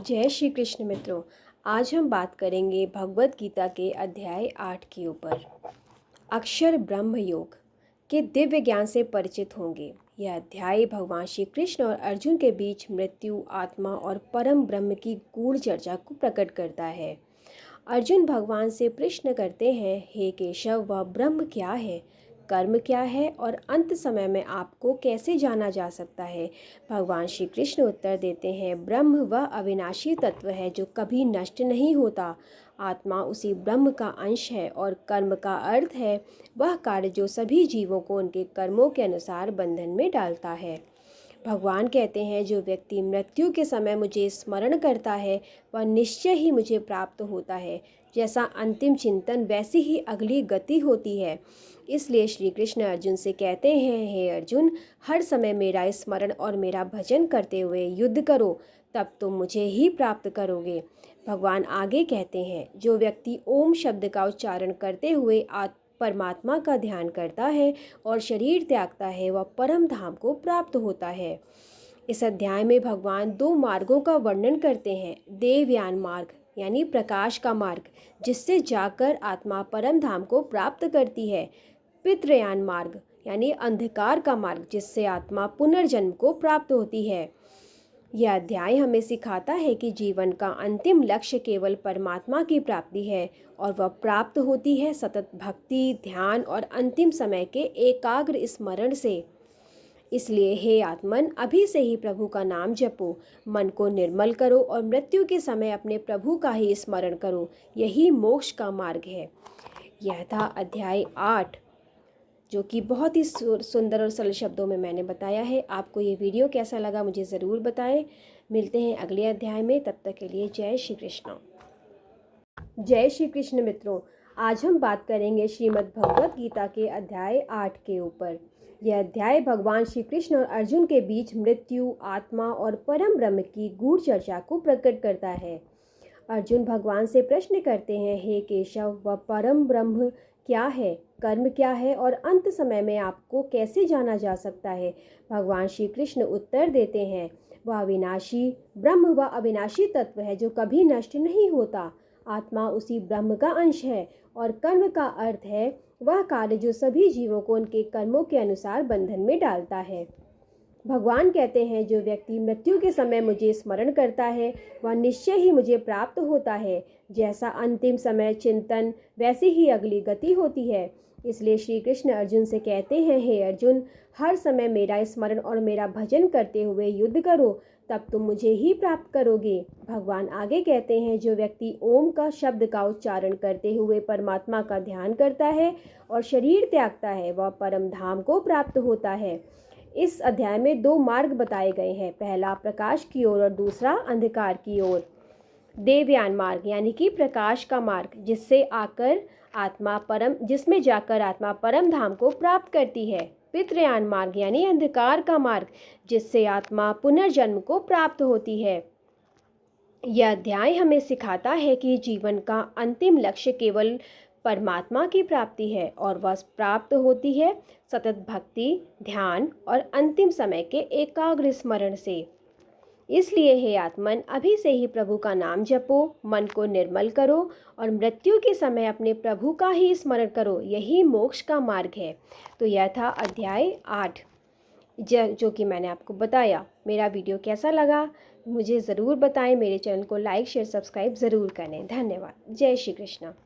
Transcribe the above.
जय श्री कृष्ण मित्रों। आज हम बात करेंगे भगवत गीता के अध्याय 8 के ऊपर। अक्षर ब्रह्म योग के दिव्य ज्ञान से परिचित होंगे। यह अध्याय भगवान श्री कृष्ण और अर्जुन के बीच मृत्यु, आत्मा और परम ब्रह्म की गूढ़ चर्चा को प्रकट करता है। अर्जुन भगवान से प्रश्न करते हैं, हे केशव, वह ब्रह्म क्या है, कर्म क्या है और अंत समय में आपको कैसे जाना जा सकता है। भगवान श्री कृष्ण उत्तर देते हैं, ब्रह्म वह अविनाशी तत्व है जो कभी नष्ट नहीं होता। आत्मा उसी ब्रह्म का अंश है और कर्म का अर्थ है वह कार्य जो सभी जीवों को उनके कर्मों के अनुसार बंधन में डालता है। भगवान कहते हैं, जो व्यक्ति मृत्यु के समय मुझे स्मरण करता है वह निश्चय ही मुझे प्राप्त होता है। जैसा अंतिम चिंतन वैसी ही अगली गति होती है। इसलिए श्री कृष्ण अर्जुन से कहते हैं, हे अर्जुन, हर समय मेरा स्मरण और मेरा भजन करते हुए युद्ध करो, तब तुम मुझे ही प्राप्त करोगे। भगवान आगे कहते हैं, जो व्यक्ति ओम शब्द का उच्चारण करते हुए परमात्मा का ध्यान करता है और शरीर त्यागता है वह परम धाम को प्राप्त होता है। इस अध्याय में भगवान दो मार्गों का वर्णन करते हैं, देवयान मार्ग यानी प्रकाश का मार्ग जिससे जाकर आत्मा परम धाम को प्राप्त करती है, पितृयान मार्ग यानी अंधकार का मार्ग जिससे आत्मा पुनर्जन्म को प्राप्त होती है। यह अध्याय हमें सिखाता है कि जीवन का अंतिम लक्ष्य केवल परमात्मा की प्राप्ति है और वह प्राप्त होती है सतत भक्ति, ध्यान और अंतिम समय के एकाग्र स्मरण से। इसलिए हे आत्मन, अभी से ही प्रभु का नाम जपो, मन को निर्मल करो और मृत्यु के समय अपने प्रभु का ही स्मरण करो। यही मोक्ष का मार्ग है। यह था अध्याय 8, जो कि बहुत ही सुंदर और सरल शब्दों में मैंने बताया है। आपको ये वीडियो कैसा लगा मुझे ज़रूर बताएं। मिलते हैं अगले अध्याय में, तब तक के लिए जय श्री कृष्ण। जय श्री कृष्ण मित्रों, आज हम बात करेंगे श्रीमद् भगवत गीता के अध्याय 8 के ऊपर। यह अध्याय भगवान श्री कृष्ण और अर्जुन के बीच मृत्यु, आत्मा और परम ब्रह्म की गूढ़ चर्चा को प्रकट करता है। अर्जुन भगवान से प्रश्न करते हैं, हे केशव, वह परम ब्रह्म क्या है, कर्म क्या है और अंत समय में आपको कैसे जाना जा सकता है। भगवान श्री कृष्ण उत्तर देते हैं, वह अविनाशी ब्रह्म वह अविनाशी तत्व है जो कभी नष्ट नहीं होता। आत्मा उसी ब्रह्म का अंश है और कर्म का अर्थ है वह कार्य जो सभी जीवों को उनके कर्मों के अनुसार बंधन में डालता है। भगवान कहते हैं, जो व्यक्ति मृत्यु के समय मुझे स्मरण करता है वह निश्चय ही मुझे प्राप्त होता है। जैसा अंतिम समय चिंतन वैसी ही अगली गति होती है। इसलिए श्री कृष्ण अर्जुन से कहते हैं, हे अर्जुन, हर समय मेरा स्मरण और मेरा भजन करते हुए युद्ध करो, तब तुम मुझे ही प्राप्त करोगे। भगवान आगे कहते हैं, जो व्यक्ति ओम का शब्द का उच्चारण करते हुए परमात्मा का ध्यान करता है और शरीर त्यागता है वह परम धाम को प्राप्त होता है। इस अध्याय में दो मार्ग बताए गए हैं, पहला प्रकाश की ओर और दूसरा अंधकार की ओर। देवयान मार्ग यानी कि प्रकाश का मार्ग जिसमें जाकर आत्मा परम धाम को प्राप्त करती है। पितृयान मार्ग यानी अंधकार का मार्ग जिससे आत्मा पुनर्जन्म को प्राप्त होती है। यह अध्याय हमें सिखाता है कि जीवन का अंतिम लक्ष्य केवल परमात्मा की प्राप्ति है और वह प्राप्त होती है सतत भक्ति, ध्यान और अंतिम समय के एकाग्र स्मरण से। इसलिए हे आत्मन, अभी से ही प्रभु का नाम जपो, मन को निर्मल करो और मृत्यु के समय अपने प्रभु का ही स्मरण करो। यही मोक्ष का मार्ग है। तो यह था अध्याय 8 जो कि मैंने आपको बताया। मेरा वीडियो कैसा लगा मुझे ज़रूर बताएं। मेरे चैनल को लाइक, शेयर, सब्सक्राइब ज़रूर करें। धन्यवाद। जय श्री कृष्ण।